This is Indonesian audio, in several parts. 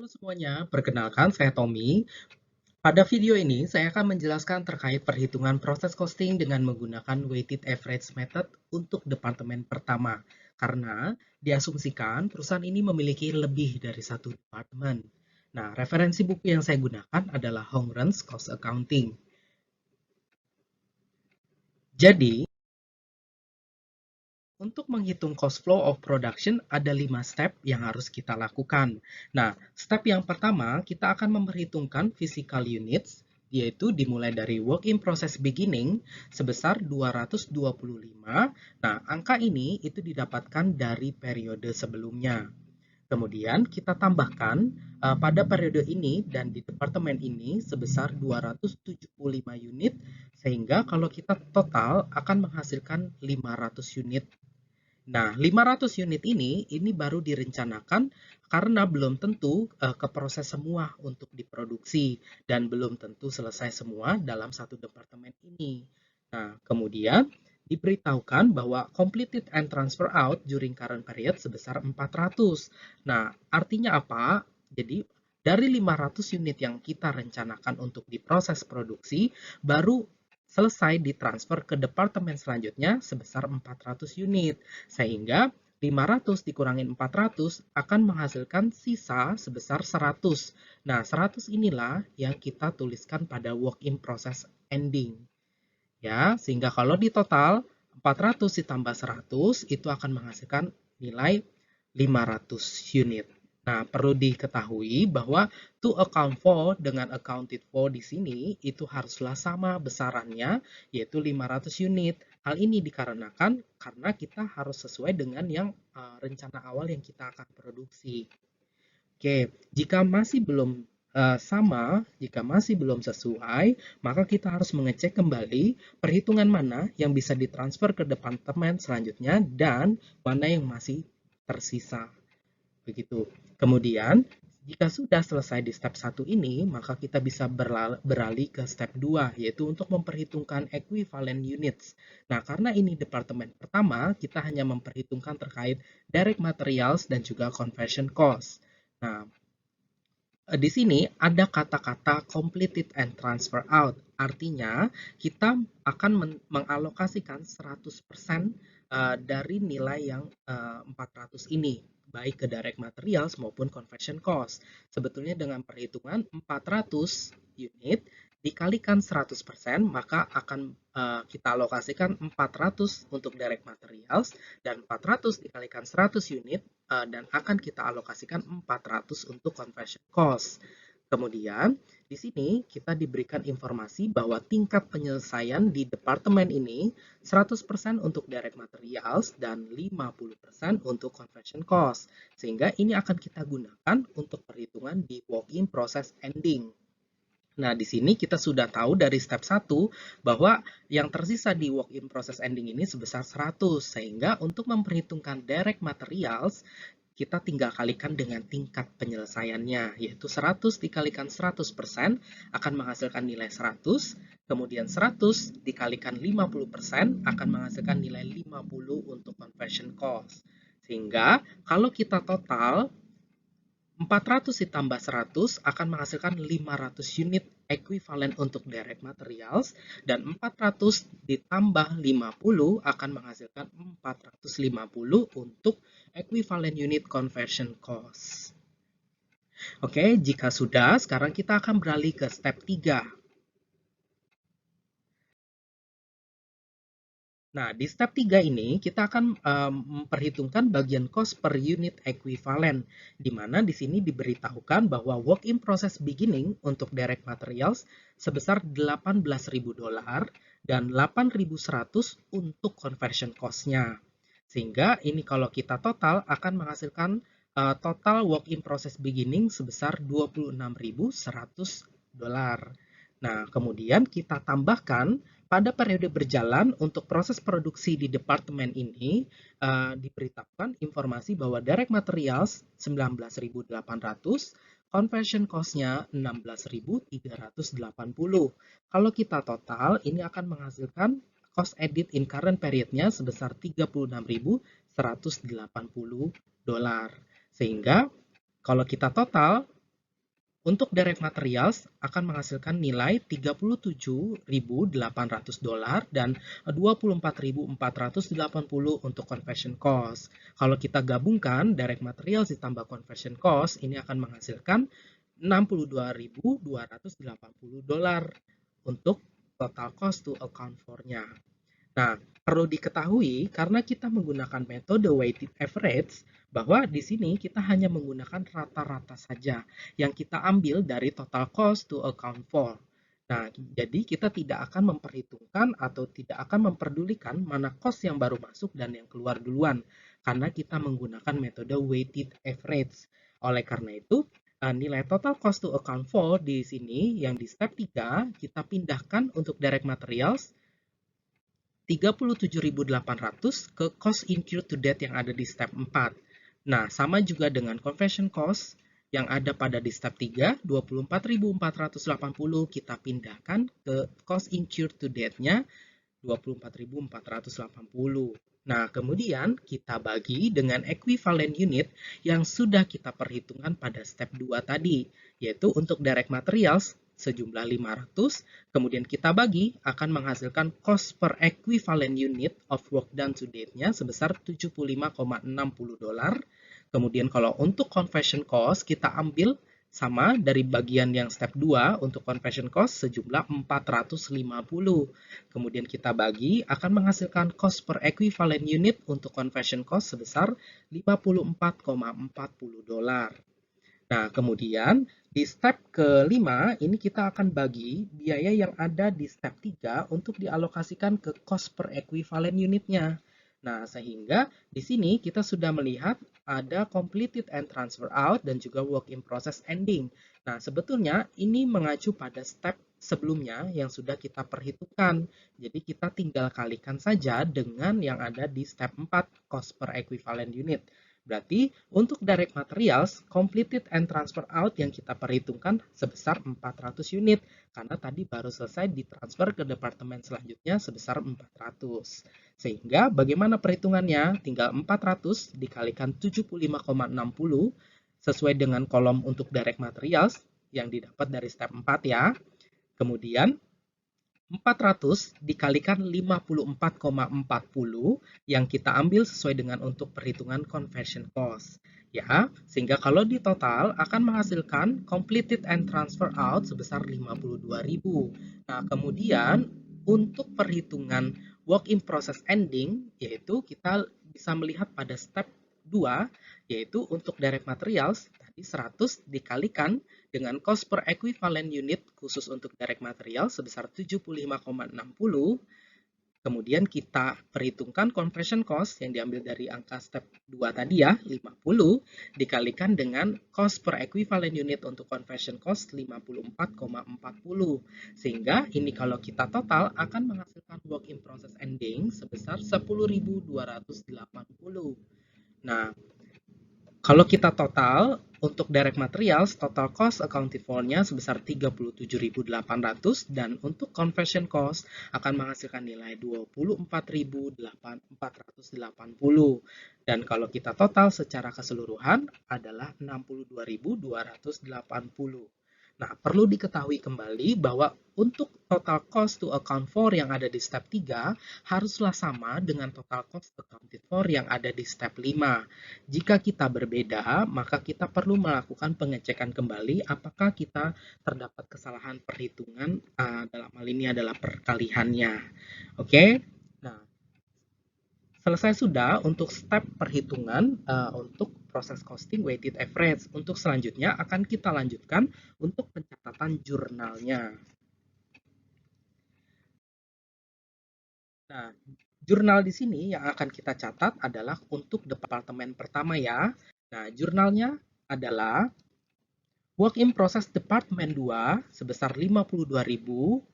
Halo semuanya, perkenalkan saya Tommy. Pada video ini saya akan menjelaskan terkait perhitungan proses costing dengan menggunakan weighted average method untuk departemen pertama. Karena diasumsikan perusahaan ini memiliki lebih dari satu departemen. Nah, referensi buku yang saya gunakan adalah Hongren's Cost Accounting. Jadi, untuk menghitung cost flow of production, ada 5 step yang harus kita lakukan. Nah, step yang pertama, kita akan memperhitungkan physical units, yaitu dimulai dari work in process beginning sebesar 225. Nah, angka ini itu didapatkan dari periode sebelumnya. Kemudian kita tambahkan pada periode ini dan di departemen ini sebesar 275 unit, sehingga kalau kita total akan menghasilkan 500 unit. Nah, 500 unit ini baru direncanakan karena belum tentu keproses semua untuk diproduksi dan belum tentu selesai semua dalam satu departemen ini. Nah, kemudian diberitahukan bahwa completed and transfer out during current period sebesar 400. Nah, artinya apa? Jadi, dari 500 unit yang kita rencanakan untuk diproses produksi, baru selesai ditransfer ke departemen selanjutnya sebesar 400 unit. Sehingga 500 dikurangi 400 akan menghasilkan sisa sebesar 100. Nah, 100 inilah yang kita tuliskan pada work in process ending. Ya, sehingga kalau di total 400 ditambah 100 itu akan menghasilkan nilai 500 unit. Nah, perlu diketahui bahwa to account for dengan accounted for di sini itu haruslah sama besarannya, yaitu 500 unit. Hal ini dikarenakan karena kita harus sesuai dengan yang rencana awal yang kita akan produksi. Oke, jika masih belum sama, jika masih belum sesuai, maka kita harus mengecek kembali perhitungan mana yang bisa ditransfer ke departemen selanjutnya dan mana yang masih tersisa. Begitu. Kemudian, jika sudah selesai di step 1 ini, maka kita bisa beralih ke step 2, yaitu untuk memperhitungkan equivalent units. Nah, karena ini departemen pertama, kita hanya memperhitungkan terkait direct materials dan juga conversion cost. Nah, di sini ada kata-kata completed and transfer out. Artinya, kita akan mengalokasikan 100% dari nilai yang 400 ini, baik ke direct materials maupun conversion cost. Sebetulnya dengan perhitungan 400 unit dikalikan 100%, maka akan kita alokasikan 400 untuk direct materials dan 400 dikalikan 100 unit dan akan kita alokasikan 400 untuk conversion cost. Kemudian, di sini kita diberikan informasi bahwa tingkat penyelesaian di departemen ini 100% untuk direct materials dan 50% untuk conversion cost. Sehingga ini akan kita gunakan untuk perhitungan di walk-in process ending. Nah, di sini kita sudah tahu dari step 1 bahwa yang tersisa di work-in process ending ini sebesar 100, sehingga untuk memperhitungkan direct materials, kita tinggal kalikan dengan tingkat penyelesaiannya, yaitu 100 dikalikan 100% akan menghasilkan nilai 100, kemudian 100 dikalikan 50% akan menghasilkan nilai 50 untuk conversion cost. Sehingga kalau kita total 400 ditambah 100 akan menghasilkan 500 unit ekuivalen untuk direct materials dan 400 ditambah 50 akan menghasilkan 450 untuk equivalent unit conversion cost. Oke, jika sudah, sekarang kita akan beralih ke step 3. Nah, di step 3 ini kita akan memperhitungkan bagian cost per unit equivalent, di mana di sini diberitahukan bahwa work in process beginning untuk direct materials sebesar $18.000 dan 8.100 untuk conversion cost-nya. Sehingga ini kalau kita total akan menghasilkan total work in process beginning sebesar $26.100. Nah, kemudian kita tambahkan pada periode berjalan untuk proses produksi di departemen ini diberitahukan informasi bahwa direct materials 19.800, conversion cost-nya 16.380. Kalau kita total, ini akan menghasilkan cost edit in current period-nya sebesar 36.180 dolar. Sehingga kalau kita total Untuk direct materials akan menghasilkan nilai $37.800 dan $24.480 untuk conversion cost. Kalau kita gabungkan direct materials ditambah conversion cost, ini akan menghasilkan $62.280 untuk total cost to account for-nya. Nah, perlu diketahui karena kita menggunakan metode weighted average, bahwa di sini kita hanya menggunakan rata-rata saja yang kita ambil dari total cost to account for. Nah, jadi kita tidak akan memperhitungkan atau tidak akan memperdulikan mana cost yang baru masuk dan yang keluar duluan, karena kita menggunakan metode weighted average. Oleh karena itu, nilai total cost to account for di sini yang di step 3 kita pindahkan untuk direct materials 37.800 ke cost incurred to date yang ada di step 4. Nah, sama juga dengan conversion cost yang ada pada di step 3, 24.480 kita pindahkan ke cost incurred to date-nya 24.480. Nah, kemudian kita bagi dengan equivalent unit yang sudah kita perhitungkan pada step 2 tadi, yaitu untuk direct materials sejumlah 500, kemudian kita bagi akan menghasilkan cost per equivalent unit of work done to date-nya sebesar $75,60. Kemudian kalau untuk conversion cost kita ambil sama dari bagian yang step 2 untuk conversion cost sejumlah 450. Kemudian kita bagi akan menghasilkan cost per equivalent unit untuk conversion cost sebesar $54,40. Nah, kemudian di step kelima, ini kita akan bagi biaya yang ada di step 3 untuk dialokasikan ke cost per equivalent unitnya. Nah, sehingga di sini kita sudah melihat ada completed and transfer out dan juga work in process ending. Nah, sebetulnya ini mengacu pada step sebelumnya yang sudah kita perhitungkan. Jadi kita tinggal kalikan saja dengan yang ada di step 4 cost per equivalent unit. Berarti untuk direct materials, completed and transfer out yang kita perhitungkan sebesar 400 unit. Karena tadi baru selesai ditransfer ke departemen selanjutnya sebesar 400. Sehingga bagaimana perhitungannya? Tinggal 400 dikalikan 75,60 sesuai dengan kolom untuk direct materials yang didapat dari step 4 ya. Kemudian 400 dikalikan 54,40 yang kita ambil sesuai dengan untuk perhitungan conversion cost. Ya, sehingga kalau di total akan menghasilkan completed and transfer out sebesar 52.000. Nah, kemudian untuk perhitungan work in process ending, yaitu kita bisa melihat pada step 2, yaitu untuk direct materials, tadi 100 dikalikan dengan cost per equivalent unit khusus untuk direct material sebesar 75,60, kemudian kita perhitungkan conversion cost yang diambil dari angka step 2 tadi ya, 50, dikalikan dengan cost per equivalent unit untuk conversion cost 54,40. Sehingga ini kalau kita total akan menghasilkan work in process ending sebesar 10.280. Nah, kalau kita total, untuk direct materials, total cost accounted for-nya sebesar 37.800 dan untuk conversion cost akan menghasilkan nilai 24.480. Dan kalau kita total secara keseluruhan adalah 62.280. Nah, perlu diketahui kembali bahwa untuk total cost to account for yang ada di step 3 haruslah sama dengan total cost accounted for yang ada di step 5. Jika kita berbeda, maka kita perlu melakukan pengecekan kembali apakah kita terdapat kesalahan perhitungan, dalam hal ini adalah perkaliannya. Oke? Nah, selesai sudah untuk step perhitungan untuk proses costing weighted average. Untuk selanjutnya akan kita lanjutkan untuk pencatatan jurnalnya. Nah, jurnal di sini yang akan kita catat adalah untuk departemen pertama ya. Nah, jurnalnya adalah Work in Process Departemen 2 sebesar 52.000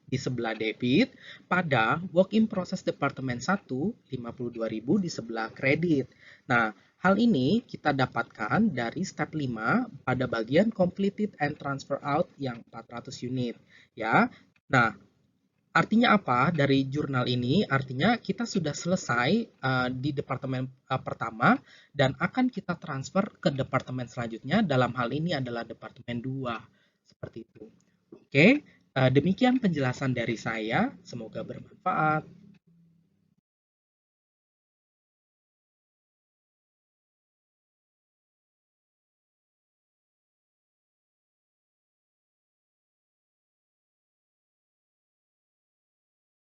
di sebelah debit pada Work in Process Departemen 1 52.000 di sebelah kredit. Nah, hal ini kita dapatkan dari step 5 pada bagian completed and transfer out yang 400 unit ya. Nah, artinya apa dari jurnal ini? Artinya kita sudah selesai di departemen pertama dan akan kita transfer ke departemen selanjutnya. Dalam hal ini adalah departemen 2. seperti itu. Oke, demikian penjelasan dari saya. Semoga bermanfaat.